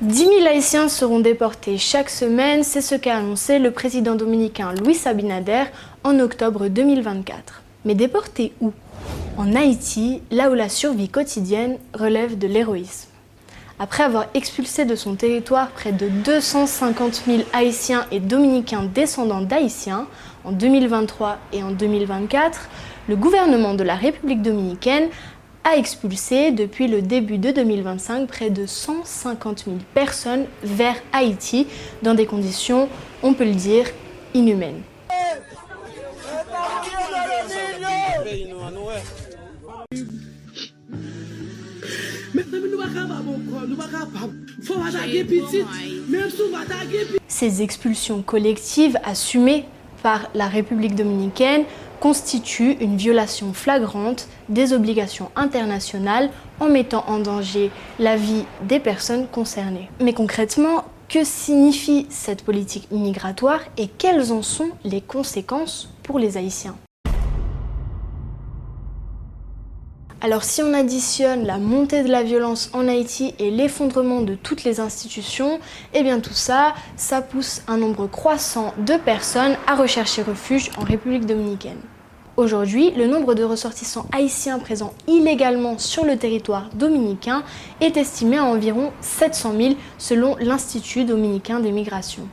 10 000 Haïtiens seront déportés chaque semaine, c'est ce qu'a annoncé le président dominicain Luis Abinader en octobre 2024. Mais déportés où? En Haïti, là où la survie quotidienne relève de l'héroïsme. Après avoir expulsé de son territoire près de 250 000 Haïtiens et Dominicains descendants d'Haïtiens en 2023 et en 2024, le gouvernement de la République dominicaine a expulsé depuis le début de 2025 près de 150 000 personnes vers Haïti dans des conditions, on peut le dire, inhumaines. Ces expulsions collectives assumées par la République dominicaine constituent une violation flagrante des obligations internationales en mettant en danger la vie des personnes concernées. Mais concrètement, que signifie cette politique migratoire et quelles en sont les conséquences pour les Haïtiens ? Alors si on additionne la montée de la violence en Haïti et l'effondrement de toutes les institutions, eh bien tout ça, ça pousse un nombre croissant de personnes à rechercher refuge en République dominicaine. Aujourd'hui, le nombre de ressortissants haïtiens présents illégalement sur le territoire dominicain est estimé à environ 700 000 selon l'Institut dominicain des migrations.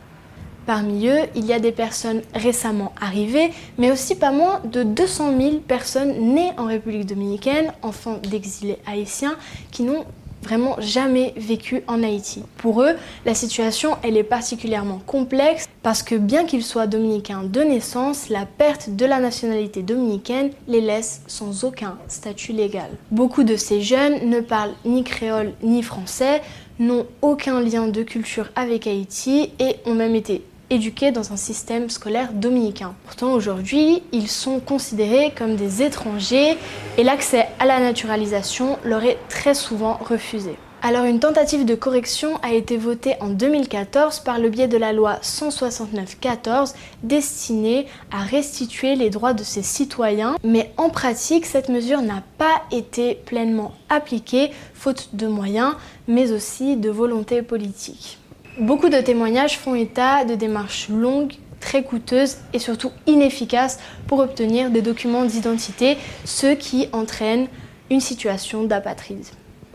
Parmi eux, il y a des personnes récemment arrivées, mais aussi pas moins de 200 000 personnes nées en République dominicaine, enfants d'exilés haïtiens, qui n'ont vraiment jamais vécu en Haïti. Pour eux, la situation elle est particulièrement complexe parce que bien qu'ils soient dominicains de naissance, la perte de la nationalité dominicaine les laisse sans aucun statut légal. Beaucoup de ces jeunes ne parlent ni créole ni français, n'ont aucun lien de culture avec Haïti et ont même été éduqués dans un système scolaire dominicain. Pourtant aujourd'hui, ils sont considérés comme des étrangers et l'accès à la naturalisation leur est très souvent refusé. Alors une tentative de correction a été votée en 2014 par le biais de la loi 169/14 destinée à restituer les droits de ses citoyens, mais en pratique cette mesure n'a pas été pleinement appliquée faute de moyens mais aussi de volonté politique. Beaucoup de témoignages font état de démarches longues, très coûteuses et surtout inefficaces pour obtenir des documents d'identité, ce qui entraîne une situation d'apatride.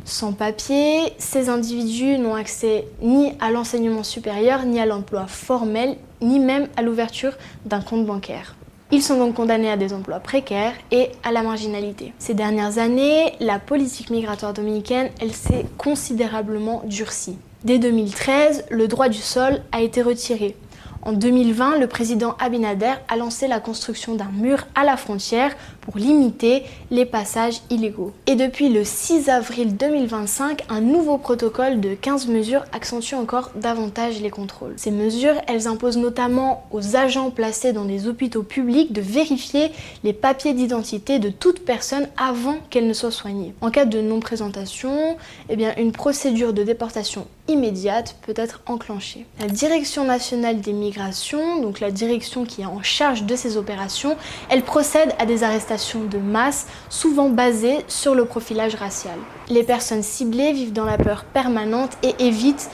Sans papier, ces individus n'ont accès ni à l'enseignement supérieur, ni à l'emploi formel, ni même à l'ouverture d'un compte bancaire. Ils sont donc condamnés à des emplois précaires et à la marginalité. Ces dernières années, la politique migratoire dominicaine, elle s'est considérablement durcie. Dès 2013, le droit du sol a été retiré. En 2020, le président Abinader a lancé la construction d'un mur à la frontière pour limiter les passages illégaux. Et depuis le 6 avril 2025, un nouveau protocole de 15 mesures accentue encore davantage les contrôles. Ces mesures, elles imposent notamment aux agents placés dans des hôpitaux publics de vérifier les papiers d'identité de toute personne avant qu'elle ne soit soignée. En cas de non-présentation, eh bien, une procédure de déportation immédiate peut être enclenchée. La Direction nationale des migrations, donc la direction qui est en charge de ces opérations, elle procède à des arrestations de masse, souvent basées sur le profilage racial. Les personnes ciblées vivent dans la peur permanente et évitent,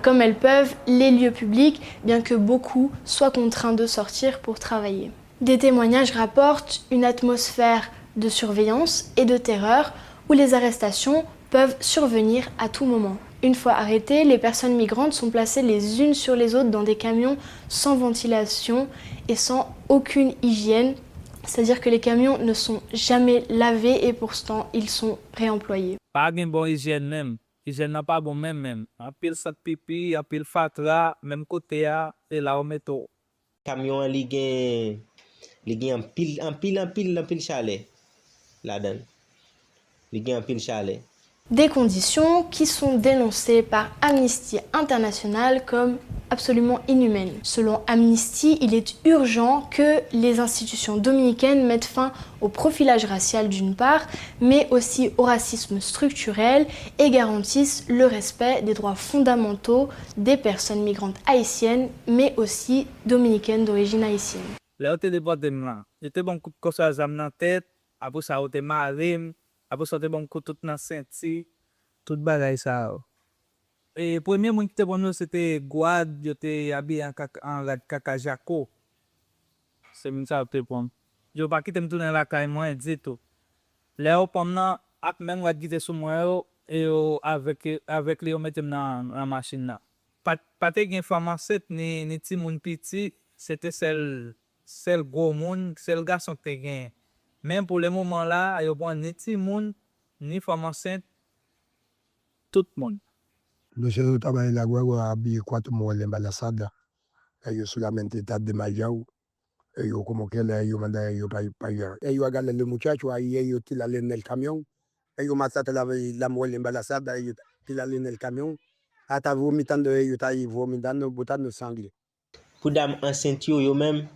comme elles peuvent, les lieux publics, bien que beaucoup soient contraints de sortir pour travailler. Des témoignages rapportent une atmosphère de surveillance et de terreur où les arrestations peuvent survenir à tout moment. Une fois arrêtées, les personnes migrantes sont placées les unes sur les autres dans des camions sans ventilation et sans aucune hygiène, c'est-à-dire que les camions ne sont jamais lavés et pourtant ils sont réemployés. Pas de bonne hygiène même. Hygiène n'a pas bon même. Un pile sac pipi, un pile fatra, même côté à et là on met tout. Camion li gen un pile chalet là-dedans. Li gen un pile chalet. Des conditions qui sont dénoncées par Amnesty International comme absolument inhumaines. Selon Amnesty, il est urgent que les institutions dominicaines mettent fin au profilage racial d'une part, mais aussi au racisme structurel et garantissent le respect des droits fondamentaux des personnes migrantes haïtiennes, mais aussi dominicaines d'origine haïtienne. Là on te déporté là. J'étais bon coup de cosse à zam dans tête, après ça on te marim, après ça on te bon coup tout dans senti, tout bagay ça. Et premier monde qui était pour nous, c'était Gouad, il était habillé en Kakajako. C'est ça que pour moi. Je pas quitter me tourner la caille moi et dit tout. Là pendant même Gouad qui était sur moi et avec les on mettait dans la machine là. Pas de pharmacien ni petit monde petit, c'était celle gros monde, celle garçon qui gagne. Même pour le moment là, il y a pas ni petit monde ni pharmacien tout le monde. Nosotros estaba en la guagua, había 4 mujeres embarazadas. Ellos solamente están desmayados. Ellos como que ellos mandan ellos para allá. Ellos agarran al muchacho, ahí ellos tiran en el camión. Ellos matan la mujer embarazada, ellos tiran en el camión. Hasta vomitando, ellos están ahí vomitando, botando sangre. Pour dame enceinte yo même,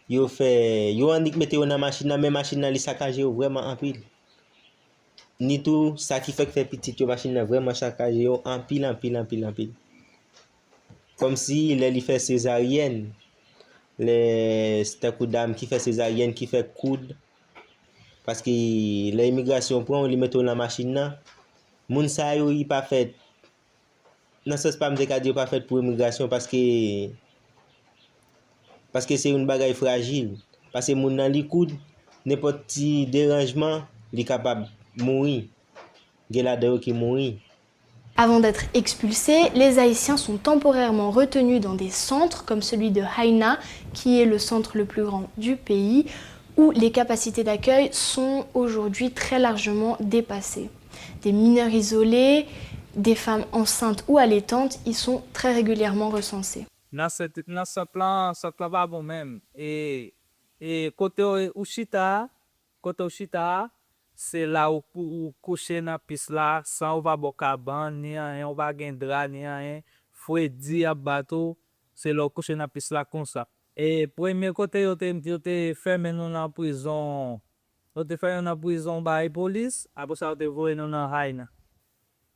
yo fait yo andik mette yo dans machine là, mais machine là li saccagé yo vraiment en pile. Ni tout ça qui fait petit yo machine là vraiment saccagé yo en pile en pile en pile en pile. Comme si les li fait césarienne. C'est un coup d'âme qui fait césarienne, qui fait coude. Parce que l'immigration prend, on li mette dans la machine là. Moun sa yo y pas fait. Dans ce sens pas me dire pas fait pour immigration parce que c'est une bagaille fragile. Parce que moun nan li coude, n'importe petit dérangement, li capable mourir. Gen la de qui mourir. Avant d'être expulsés, les Haïtiens sont temporairement retenus dans des centres comme celui de Haïna, qui est le centre le plus grand du pays, où les capacités d'accueil sont aujourd'hui très largement dépassées. Des mineurs isolés, des femmes enceintes ou allaitantes y sont très régulièrement recensés. Dans ce plan, ça va bon même. Et côté Ushita, c'est là où coucher dans la piste là, sans on va bocaban, ni rien, on va gendra, ni rien. Freddy à bateau, c'est là où coucher dans la piste là comme ça. Et premier côté, on te fermé dans la prison. On te fermé dans la prison par la police, après ça, on te voyé dans la haine.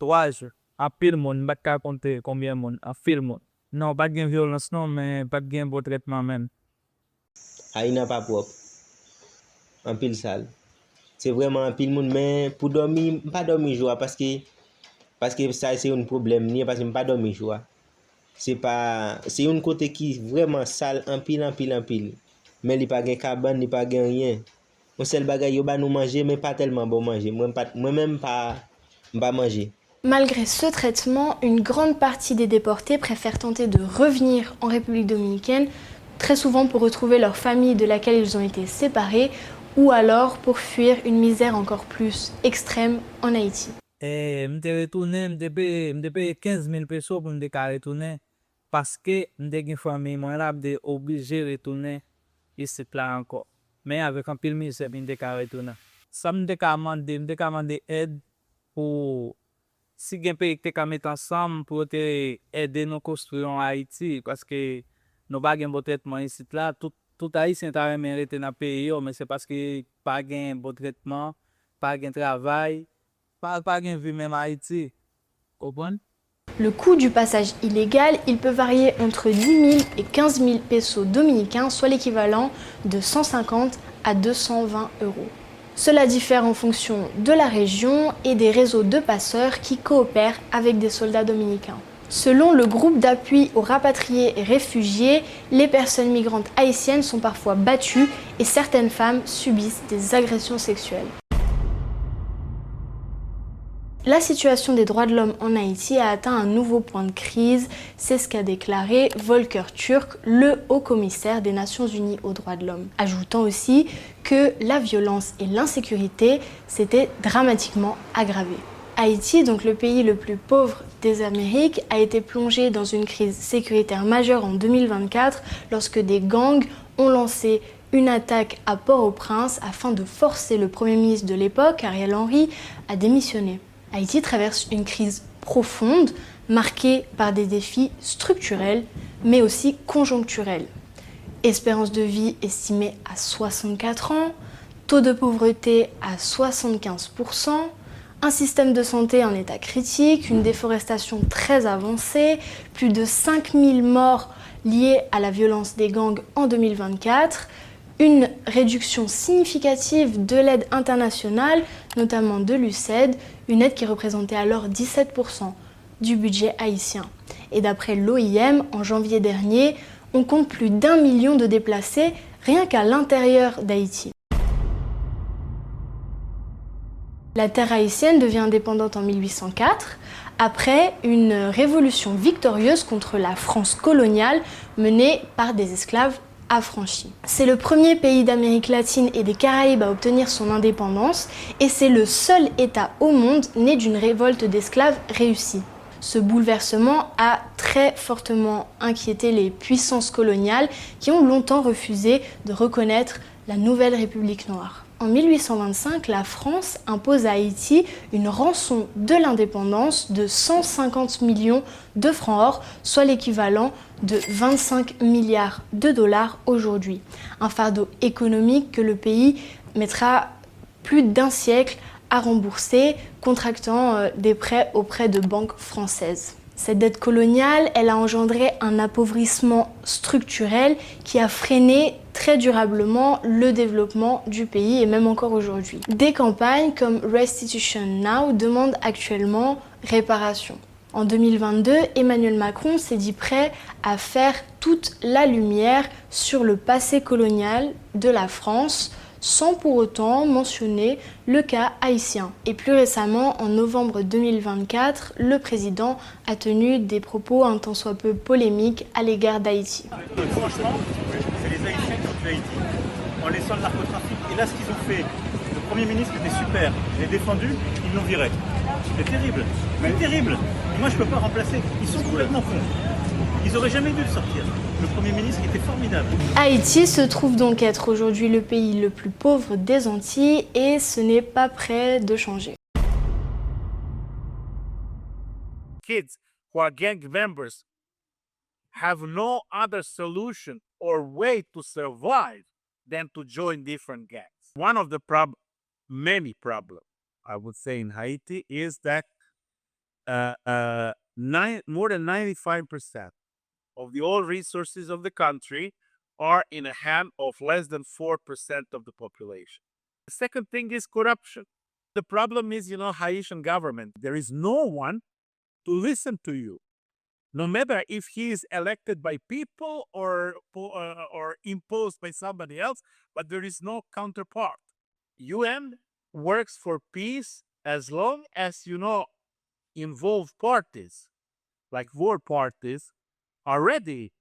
3 jours. À pile monde, pas qu'à compter combien de monde, à pile monde. Non, pas de violence, non, mais pas de bon traitement même. Haïna pas propre. En pile sale. C'est vraiment un pile monde, mais pour dormir, pas dormir joie parce que ça c'est un problème, ni parce que pas dormir joie. C'est un côté qui est vraiment sale, en pile. Mais il n'y a pas de cabane, il n'y a pas de rien. On seul bagage, il y a nous manger, mais pas tellement bon manger. Moi-même, pas manger. Malgré ce traitement, une grande partie des déportés préfèrent tenter de revenir en République dominicaine, très souvent pour retrouver leur famille de laquelle ils ont été séparés, ou alors pour fuir une misère encore plus extrême en Haïti. Je suis retourné, je payé 15 000 pesos pour me retourner parce que je suis une famille, moi je suis obligé de retourner ici là encore. Mais avec un pile misère, je suis retourner. Ça me demande aide pour si gen pays te ka mettre ensemble pour aider nous construire en Haïti parce que nous pas gen bon traitement ici là tout haïtien t'a même rester dans pays mais c'est parce que pas gen bon traitement, pas gen travail, pas gen vie même Haïti. Comprendre? Le coût du passage illégal, il peut varier entre 10 000 et 15 000 pesos dominicains, soit l'équivalent de 150 à 220 euros. Cela diffère en fonction de la région et des réseaux de passeurs qui coopèrent avec des soldats dominicains. Selon le groupe d'appui aux rapatriés et réfugiés, les personnes migrantes haïtiennes sont parfois battues et certaines femmes subissent des agressions sexuelles. La situation des droits de l'homme en Haïti a atteint un nouveau point de crise, c'est ce qu'a déclaré Volker Turk, le haut-commissaire des Nations Unies aux droits de l'homme, ajoutant aussi que la violence et l'insécurité s'étaient dramatiquement aggravées. Haïti, donc le pays le plus pauvre des Amériques, a été plongé dans une crise sécuritaire majeure en 2024 lorsque des gangs ont lancé une attaque à Port-au-Prince afin de forcer le Premier ministre de l'époque, Ariel Henry, à démissionner. Haïti traverse une crise profonde, marquée par des défis structurels, mais aussi conjoncturels. Espérance de vie estimée à 64 ans, taux de pauvreté à 75%, un système de santé en état critique, une déforestation très avancée, plus de 5000 morts liés à la violence des gangs en 2024, une réduction significative de l'aide internationale, notamment de l'USAID, une aide qui représentait alors 17% du budget haïtien. Et d'après l'OIM, en janvier dernier, on compte plus d'1 million de déplacés rien qu'à l'intérieur d'Haïti. La terre haïtienne devient indépendante en 1804, après une révolution victorieuse contre la France coloniale menée par des esclaves affranchis. C'est le premier pays d'Amérique latine et des Caraïbes à obtenir son indépendance et c'est le seul État au monde né d'une révolte d'esclaves réussie. Ce bouleversement a très fortement inquiété les puissances coloniales qui ont longtemps refusé de reconnaître la nouvelle République noire. En 1825, la France impose à Haïti une rançon de l'indépendance de 150 millions de francs or, soit l'équivalent de 25 milliards de dollars aujourd'hui. Un fardeau économique que le pays mettra plus d'1 siècle à rembourser, contractant des prêts auprès de banques françaises. Cette dette coloniale, elle a engendré un appauvrissement structurel qui a freiné très durablement le développement du pays et même encore aujourd'hui. Des campagnes comme Restitution Now demandent actuellement réparation. En 2022, Emmanuel Macron s'est dit prêt à faire toute la lumière sur le passé colonial de la France, sans pour autant mentionner le cas haïtien. Et plus récemment, en novembre 2024, le président a tenu des propos un tant soit peu polémiques à l'égard d'Haïti. Franchement, c'est les Haïtiens qui ont tué Haïti, en laissant le narcotrafic. Et là, ce qu'ils ont fait, le Premier ministre était super, je l'ai défendu, ils l'ont viré. C'est terrible, c'est terrible. Et moi, je ne peux pas remplacer, ils sont complètement cons. Ils n'auraient jamais dû le sortir. Le Premier ministre était formidable. Haïti se trouve donc être aujourd'hui le pays le plus pauvre des Antilles et ce n'est pas près de changer. Kids who are gang members have no other solution or way to survive than to join different gangs. One of the many problems, I would say, in Haiti is that more than 95% of the oil resources of the country are in the hand of less than 4% of the population. The second thing is corruption. The problem is, Haitian government, there is no one to listen to you, no matter if he is elected by people or imposed by somebody else, but there is no counterpart. UN works for peace as long as, involved parties, like war parties, are ready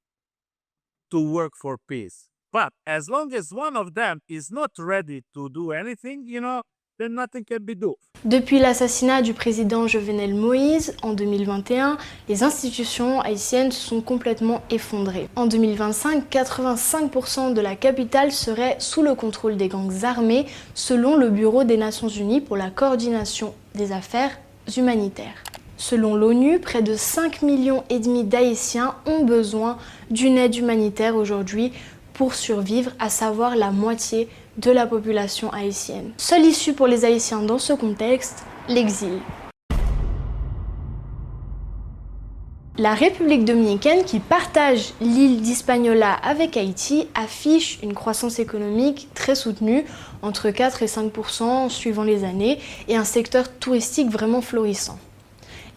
to work for peace. But as long as one of them is not ready to do anything, then nothing can be done. Depuis l'assassinat du président Jovenel Moïse en 2021, les institutions haïtiennes sont complètement effondrées. En 2025, 85% de la capitale serait sous le contrôle des gangs armés, selon le Bureau des Nations Unies pour la coordination des affaires humanitaires. Selon l'ONU, près de 5,5 millions d'Haïtiens ont besoin d'une aide humanitaire aujourd'hui pour survivre, à savoir la moitié de la population haïtienne. Seule issue pour les Haïtiens dans ce contexte, l'exil. La République dominicaine, qui partage l'île d'Hispaniola avec Haïti, affiche une croissance économique très soutenue, entre 4 et 5% suivant les années, et un secteur touristique vraiment florissant.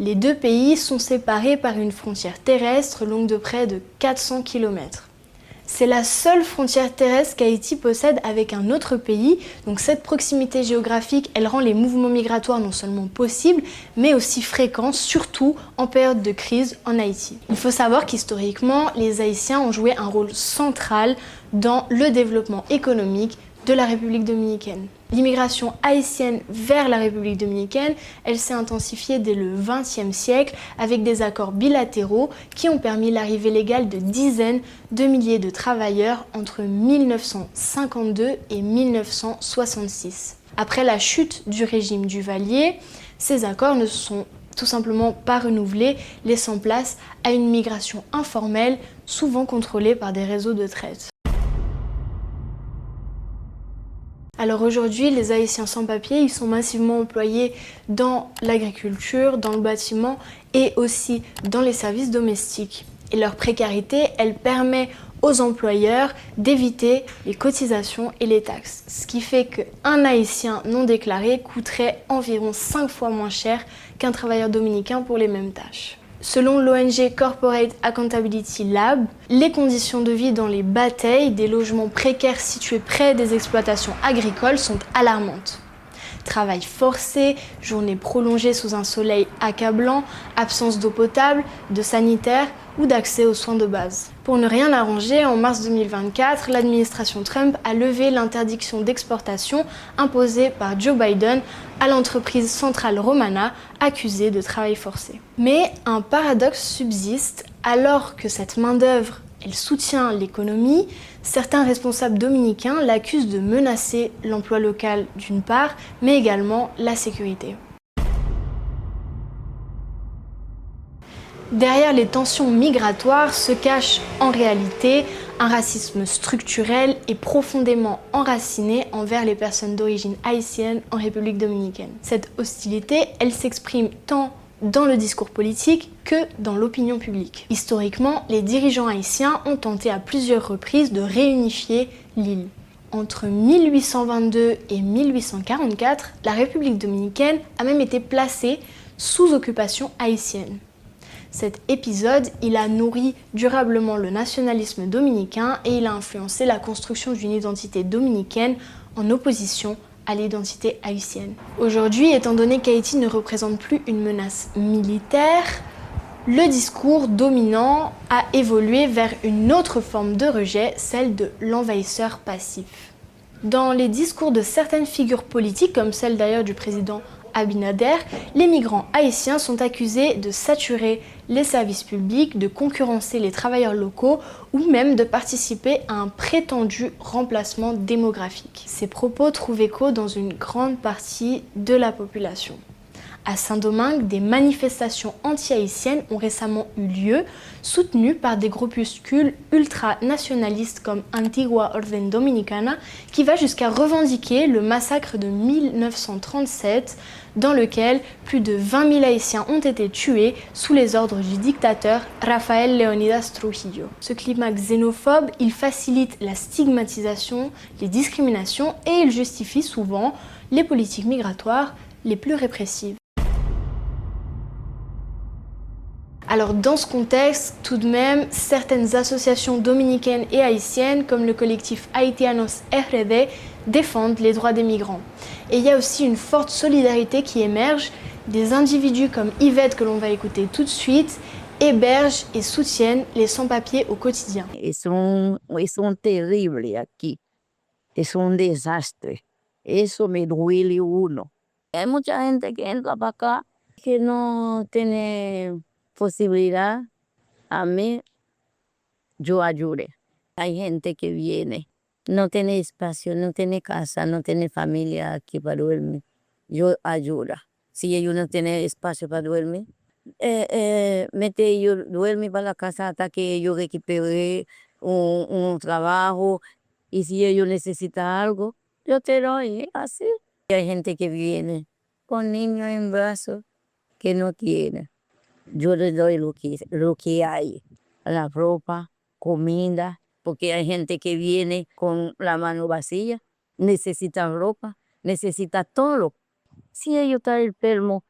Les deux pays sont séparés par une frontière terrestre longue de près de 400 km. C'est la seule frontière terrestre qu'Haïti possède avec un autre pays, donc cette proximité géographique, elle rend les mouvements migratoires non seulement possibles, mais aussi fréquents, surtout en période de crise en Haïti. Il faut savoir qu'historiquement, les Haïtiens ont joué un rôle central dans le développement économique de la République dominicaine. L'immigration haïtienne vers la République dominicaine, elle s'est intensifiée dès le XXe siècle avec des accords bilatéraux qui ont permis l'arrivée légale de dizaines de milliers de travailleurs entre 1952 et 1966. Après la chute du régime Duvalier, ces accords ne sont tout simplement pas renouvelés, laissant place à une migration informelle, souvent contrôlée par des réseaux de traite. Alors aujourd'hui, les Haïtiens sans papier, ils sont massivement employés dans l'agriculture, dans le bâtiment et aussi dans les services domestiques. Et leur précarité, elle permet aux employeurs d'éviter les cotisations et les taxes. Ce qui fait qu'un Haïtien non déclaré coûterait environ 5 fois moins cher qu'un travailleur dominicain pour les mêmes tâches. Selon l'ONG Corporate Accountability Lab, les conditions de vie dans les batailles des logements précaires situés près des exploitations agricoles sont alarmantes. Travail forcé, journées prolongées sous un soleil accablant, absence d'eau potable, de sanitaire ou d'accès aux soins de base. Pour ne rien arranger, en mars 2024, l'administration Trump a levé l'interdiction d'exportation imposée par Joe Biden à l'entreprise Central Romana accusée de travail forcé. Mais un paradoxe subsiste, alors que cette main-d'œuvre elle soutient l'économie, certains responsables dominicains l'accusent de menacer l'emploi local d'une part, mais également la sécurité. Derrière les tensions migratoires se cache en réalité un racisme structurel et profondément enraciné envers les personnes d'origine haïtienne en République dominicaine. Cette hostilité, elle s'exprime tant dans le discours politique que dans l'opinion publique. Historiquement, les dirigeants haïtiens ont tenté à plusieurs reprises de réunifier l'île. Entre 1822 et 1844, la République dominicaine a même été placée sous occupation haïtienne. Cet épisode, il a nourri durablement le nationalisme dominicain et il a influencé la construction d'une identité dominicaine en opposition à l'identité haïtienne. Aujourd'hui, étant donné qu'Haïti ne représente plus une menace militaire, le discours dominant a évolué vers une autre forme de rejet, celle de l'envahisseur passif. Dans les discours de certaines figures politiques, comme celle d'ailleurs du président Abinader, les migrants haïtiens sont accusés de saturer les services publics, de concurrencer les travailleurs locaux ou même de participer à un prétendu remplacement démographique. Ces propos trouvent écho dans une grande partie de la population. À Saint-Domingue, des manifestations anti-haïtiennes ont récemment eu lieu, soutenues par des groupuscules ultranationalistes comme Antigua Orden Dominicana, qui va jusqu'à revendiquer le massacre de 1937, dans lequel plus de 20 000 Haïtiens ont été tués sous les ordres du dictateur Rafael Leonidas Trujillo. Ce climat xénophobe, il facilite la stigmatisation, les discriminations et il justifie souvent les politiques migratoires les plus répressives. Alors dans ce contexte, tout de même, certaines associations dominicaines et haïtiennes, comme le collectif Haitianos RD, défendent les droits des migrants. Et il y a aussi une forte solidarité qui émerge. Des individus comme Yvette, que l'on va écouter tout de suite, hébergent et soutiennent les sans-papiers au quotidien. Ils sont terribles ici. Ils sont un désastre. Eso me duele uno. Hay mucha gente que entra para acá que no tiene posibilidad a mí, yo ayude. Hay gente que viene, no tiene espacio, no tiene casa, no tiene familia aquí para dormir. Yo ayudo. Si ellos no tienen espacio para dormir, mete ellos duermen para la casa hasta que ellos recuperen un trabajo. Y si ellos necesitan algo, yo te doy, así. Hay gente que viene con niños en brazos que no quieren. Yo les doy lo que hay, la ropa, comida, porque hay gente que viene con la mano vacía, necesita ropa, necesita todo. Si ellos están enfermos,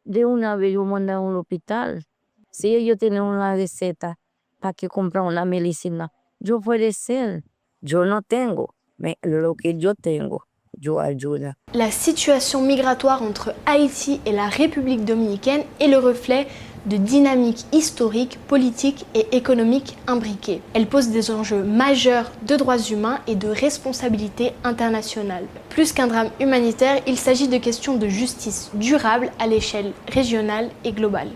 de una vez yo mando a un hospital. Si ellos tienen una receta para que compren una medicina, yo puede ser. Yo no tengo, lo que yo tengo, yo ayudo. La situation migratoire entre Haïti et la République dominicaine est le reflet de dynamiques historiques, politiques et économiques imbriquées. Elle pose des enjeux majeurs de droits humains et de responsabilité internationale. Plus qu'un drame humanitaire, il s'agit de questions de justice durable à l'échelle régionale et globale.